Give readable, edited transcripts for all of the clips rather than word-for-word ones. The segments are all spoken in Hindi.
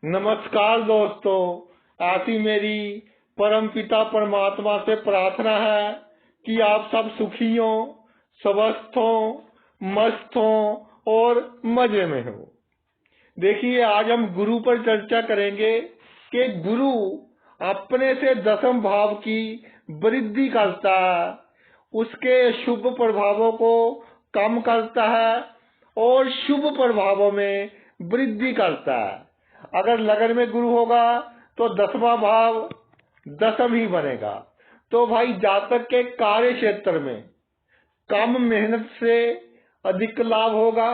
नमस्कार दोस्तों, ऐसी मेरी परम पिता परमात्मा से प्रार्थना है कि आप सब सुखी हो, स्वस्थ हो, मस्त हो और मजे में हो। देखिए, आज हम गुरु पर चर्चा करेंगे कि गुरु अपने से दसम भाव की वृद्धि करता है, उसके शुभ प्रभावों को कम करता है और शुभ प्रभावों में वृद्धि करता है। अगर लगन में गुरु होगा तो दसवां भाव दसम ही बनेगा। तो भाई, जातक के कार्य क्षेत्र में कम मेहनत से अधिक लाभ होगा।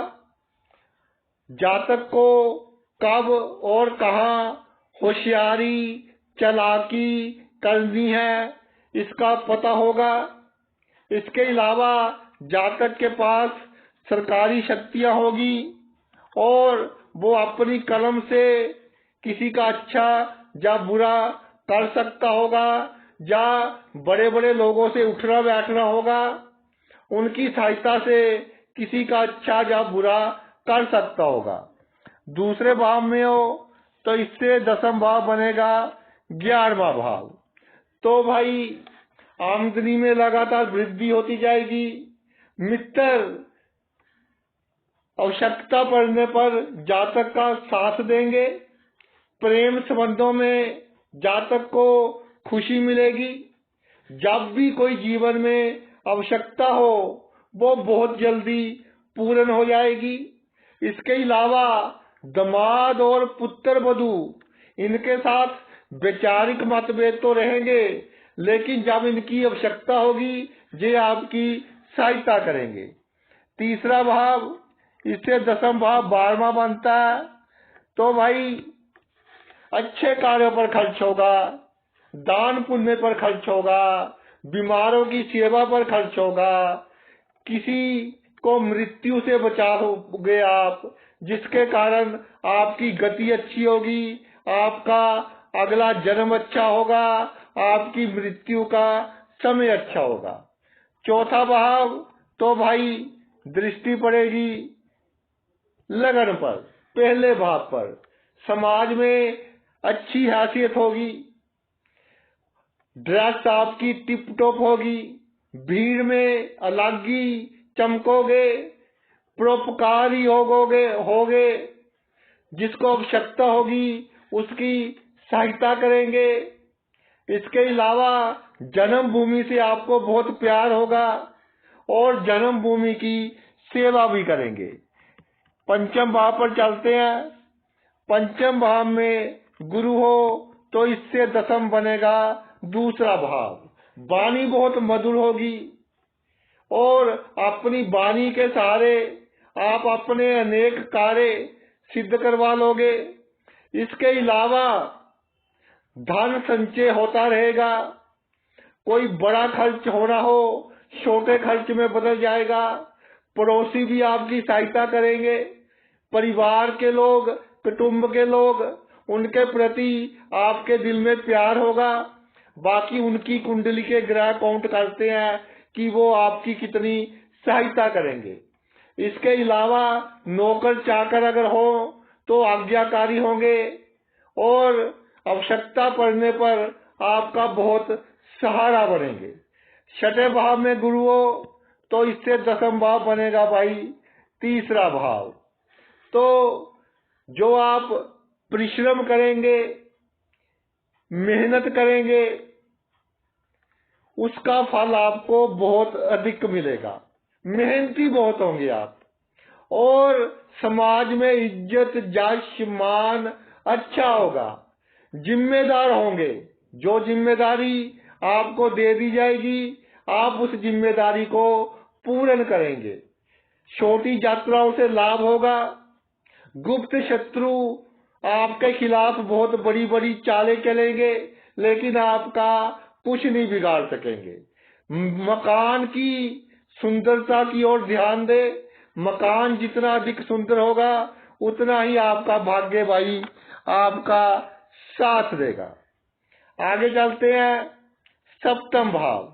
जातक को कब और कहाँ होशियारी चालाकी करनी है, इसका पता होगा। इसके अलावा जातक के पास सरकारी शक्तियां होगी और वो अपनी कलम से किसी का अच्छा या बुरा कर सकता होगा, या बड़े बड़े लोगों से उठना बैठना होगा, उनकी सहायता से किसी का अच्छा या बुरा कर सकता होगा। दूसरे भाव में हो तो इससे दसम भाव बनेगा 11वां भाव। तो भाई, आमदनी में लगातार वृद्धि होती जाएगी। मित्र आवश्यकता पड़ने पर जातक का साथ देंगे। प्रेम संबंधों में जातक को खुशी मिलेगी। जब भी कोई जीवन में आवश्यकता हो वो बहुत जल्दी पूर्ण हो जाएगी। इसके अलावा दामाद और पुत्र वधू, इनके साथ वैचारिक मतभेद तो रहेंगे, लेकिन जब इनकी आवश्यकता होगी ये आपकी सहायता करेंगे। तीसरा भाव, इससे दसम भाव 12वां बनता है। तो भाई, अच्छे कार्यों पर खर्च होगा, दान पुण्य पर खर्च होगा, बीमारों की सेवा पर खर्च होगा, किसी को मृत्यु से बचाओगे आप, जिसके कारण आपकी गति अच्छी होगी, आपका अगला जन्म अच्छा होगा, आपकी मृत्यु का समय अच्छा होगा। चौथा भाव, तो भाई दृष्टि पड़ेगी लगन पर, पहले भाव पर। समाज में अच्छी हैसियत होगी, ड्रेस आपकी टिप टॉप होगी, भीड़ में अलग ही चमकोगे, परोपकारी होगे, जिसको आवश्यकता होगी उसकी सहायता करेंगे। इसके अलावा जन्मभूमि से आपको बहुत प्यार होगा और जन्मभूमि की सेवा भी करेंगे। पंचम भाव पर चलते हैं। पंचम भाव में गुरु हो तो इससे दसम बनेगा दूसरा भाव। वाणी बहुत मधुर होगी और अपनी वाणी के सहारे आप अपने अनेक कार्य सिद्ध करवा लोगे। इसके अलावा धन संचय होता रहेगा। कोई बड़ा खर्च होना हो छोटे खर्च में बदल जाएगा। पड़ोसी भी आपकी सहायता करेंगे। परिवार के लोग, कुटुंब के लोग, उनके प्रति आपके दिल में प्यार होगा। बाकी उनकी कुंडली के ग्रह काउंट करते हैं कि वो आपकी कितनी सहायता करेंगे। इसके अलावा नौकर चाकर अगर हो तो आज्ञाकारी होंगे और आवश्यकता पड़ने पर आपका बहुत सहारा बनेंगे। छठे भाव में गुरु हो तो इससे दसम भाव बनेगा भाई तीसरा भाव। तो जो आप परिश्रम करेंगे, मेहनत करेंगे, उसका फल आपको बहुत अधिक मिलेगा। मेहनती बहुत होंगे आप और समाज में इज्जत यश मान अच्छा होगा। जिम्मेदार होंगे। जो जिम्मेदारी आपको दे दी जाएगी आप उस जिम्मेदारी को पूर्ण करेंगे। छोटी यात्राओं से लाभ होगा। गुप्त शत्रु आपके खिलाफ बहुत बड़ी बड़ी चालें चलेंगे, लेकिन आपका कुछ नहीं बिगाड़ सकेंगे। मकान की सुंदरता की ओर ध्यान दे। मकान जितना अधिक सुंदर होगा उतना ही आपका भाग्य भाई आपका साथ देगा। आगे चलते हैं। सप्तम भाव।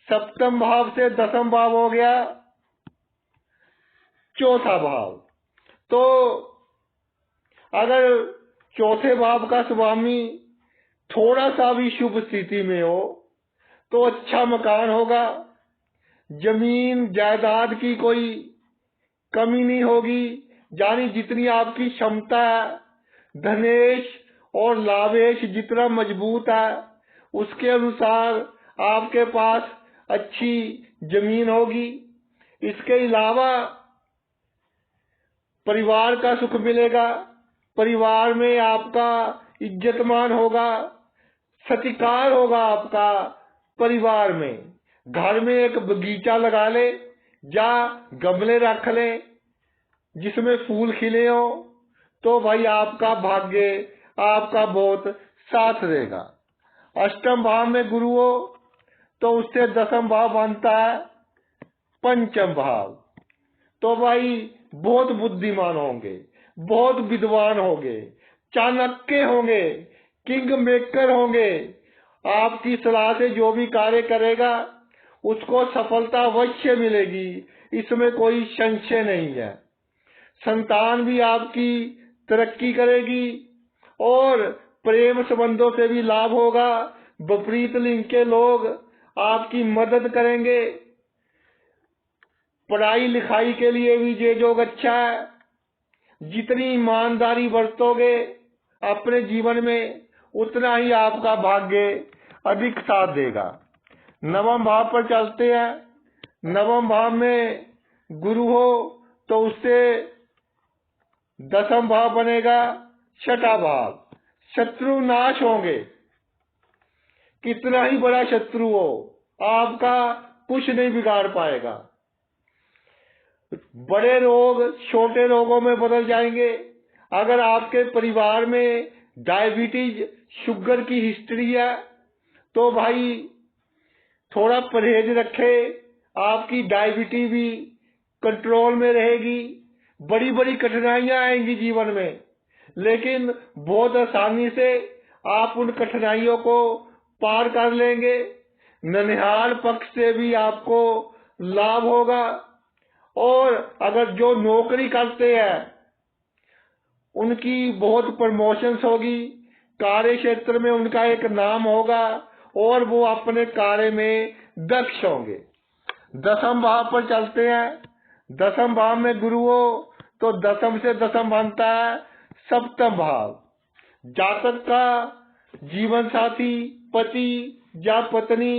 सप्तम भाव से दसम भाव हो गया चौथा भाव। तो अगर चौथे भाव का स्वामी थोड़ा सा भी शुभ स्थिति में हो तो अच्छा मकान होगा, जमीन जायदाद की कोई कमी नहीं होगी। यानी जितनी आपकी क्षमता है, धनेश और लाभेश जितना मजबूत है, उसके अनुसार आपके पास अच्छी जमीन होगी। इसके अलावा परिवार का सुख मिलेगा, परिवार में आपका इज्जतमान होगा, सत्कार होगा आपका परिवार में। घर में एक बगीचा लगा ले या गमले रख ले जिसमें फूल खिले हो तो भाई आपका भाग्य आपका बहुत साथ देगा। अष्टम भाव में गुरु हो तो उससे दसम भाव बनता है पंचम भाव। तो भाई बहुत बुद्धिमान होंगे, बहुत विद्वान होंगे, चाणक्य होंगे, किंग मेकर होंगे। आपकी सलाह से जो भी कार्य करेगा उसको सफलता अवश्य मिलेगी, इसमें कोई संशय नहीं है। संतान भी आपकी तरक्की करेगी और प्रेम संबंधों से भी लाभ होगा। विपरीत लिंग के लोग आपकी मदद करेंगे। पढ़ाई लिखाई के लिए भी ये योग अच्छा है। जितनी ईमानदारी बरतोगे अपने जीवन में उतना ही आपका भाग्य अधिक साथ देगा। नवम भाव पर चलते हैं। नवम भाव में गुरु हो तो उससे दसम भाव बनेगा छठा भाव। शत्रु नाश होंगे, कितना ही बड़ा शत्रु हो आपका कुछ नहीं बिगाड़ पाएगा। बड़े रोग छोटे रोगों में बदल जाएंगे। अगर आपके परिवार में डायबिटीज शुगर की हिस्ट्री है तो भाई थोड़ा परहेज रखे, आपकी डायबिटीज भी कंट्रोल में रहेगी। बड़ी बड़ी कठिनाइयां आएंगी जीवन में, लेकिन बहुत आसानी से आप उन कठिनाइयों को पार कर लेंगे। ननिहाल पक्ष से भी आपको लाभ होगा। और अगर जो नौकरी करते हैं उनकी बहुत प्रमोशंस होगी, कार्य क्षेत्र में उनका एक नाम होगा और वो अपने कार्य में दक्ष होंगे। दसम भाव पर चलते हैं। दसम भाव में गुरु हो तो दसम से दसम बनता है सप्तम भाव। जातक का जीवन साथी पति या पत्नी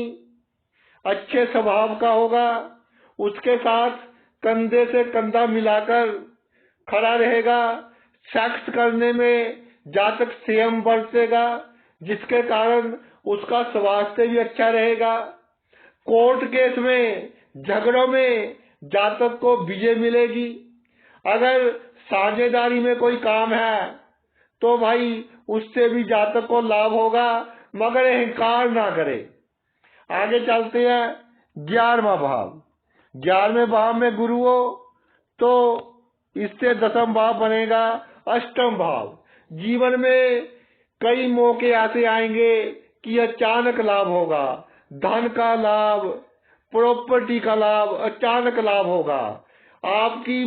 अच्छे स्वभाव का होगा, उसके साथ कंधे से कंधा मिलाकर खड़ा रहेगा। सेक्स करने में जातक संयम बरतेगा, जिसके कारण उसका स्वास्थ्य भी अच्छा रहेगा। कोर्ट केस में झगड़ों में जातक को विजय मिलेगी। अगर साझेदारी में कोई काम है तो भाई उससे भी जातक को लाभ होगा, मगर अहंकार ना करे। आगे चलते हैं 11वां भाव। 11वें भाव में गुरु हो तो इससे दसम भाव बनेगा अष्टम भाव। जीवन में कई मौके ऐसे आएंगे कि अचानक लाभ होगा। धन का लाभ, प्रॉपर्टी का लाभ, अचानक लाभ होगा। आपकी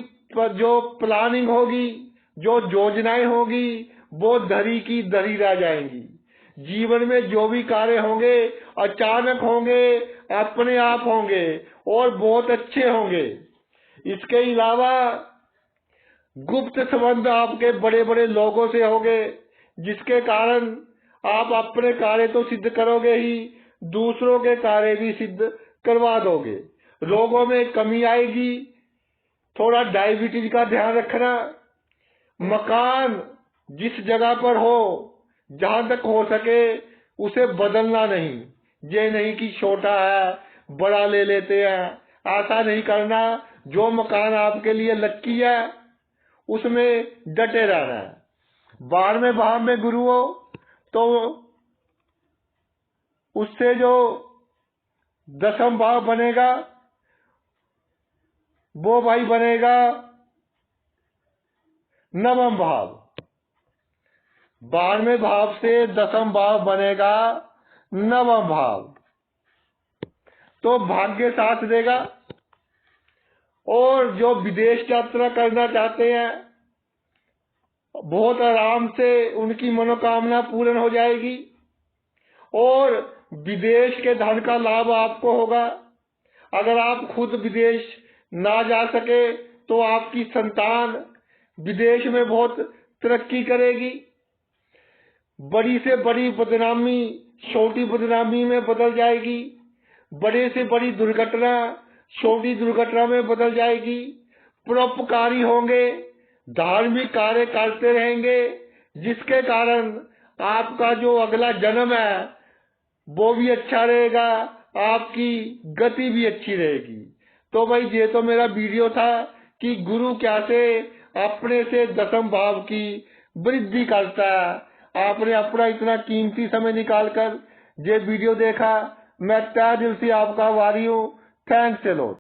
जो प्लानिंग होगी, जो योजनाएं होगी, वो धरी की धरी रह जाएंगी। जीवन में जो भी कार्य होंगे अचानक होंगे, अपने आप होंगे और बहुत अच्छे होंगे। इसके अलावा गुप्त संबंध आपके बड़े बड़े लोगों से होंगे, जिसके कारण आप अपने कार्य तो सिद्ध करोगे ही, दूसरों के कार्य भी सिद्ध करवा दोगे। रोगों में कमी आएगी। थोड़ा डायबिटीज का ध्यान रखना। मकान जिस जगह पर हो, जहां तक हो सके उसे बदलना नहीं। ये नहीं कि छोटा है बड़ा ले लेते हैं, ऐसा नहीं करना। जो मकान आपके लिए लक्की है उसमें डटे रहना है। 12वें भाव में गुरु हो तो उससे जो दसम भाव बनेगा वो भाई बनेगा नवम भाव। 12वें भाव से दसम भाव बनेगा नवम भाव। तो भाग्य साथ देगा। और जो विदेश यात्रा करना चाहते हैं, बहुत आराम से उनकी मनोकामना पूर्ण हो जाएगी और विदेश के धन का लाभ आपको होगा। अगर आप खुद विदेश ना जा सके तो आपकी संतान विदेश में बहुत तरक्की करेगी। बड़ी से बड़ी बदनामी छोटी बदनामी में बदल जाएगी। बड़े से बड़ी दुर्घटना छोटी दुर्घटना में बदल जाएगी। परोपकारी होंगे, धार्मिक कार्य करते रहेंगे, जिसके कारण आपका जो अगला जन्म है वो भी अच्छा रहेगा, आपकी गति भी अच्छी रहेगी। तो भाई ये तो मेरा वीडियो था कि गुरु कैसे अपने से दसम भाव की वृद्धि करता है। आपने अपना इतना कीमती समय निकालकर ये वीडियो देखा, मैं तहे दिल से आपका आभारी हूँ। Thanks a lot.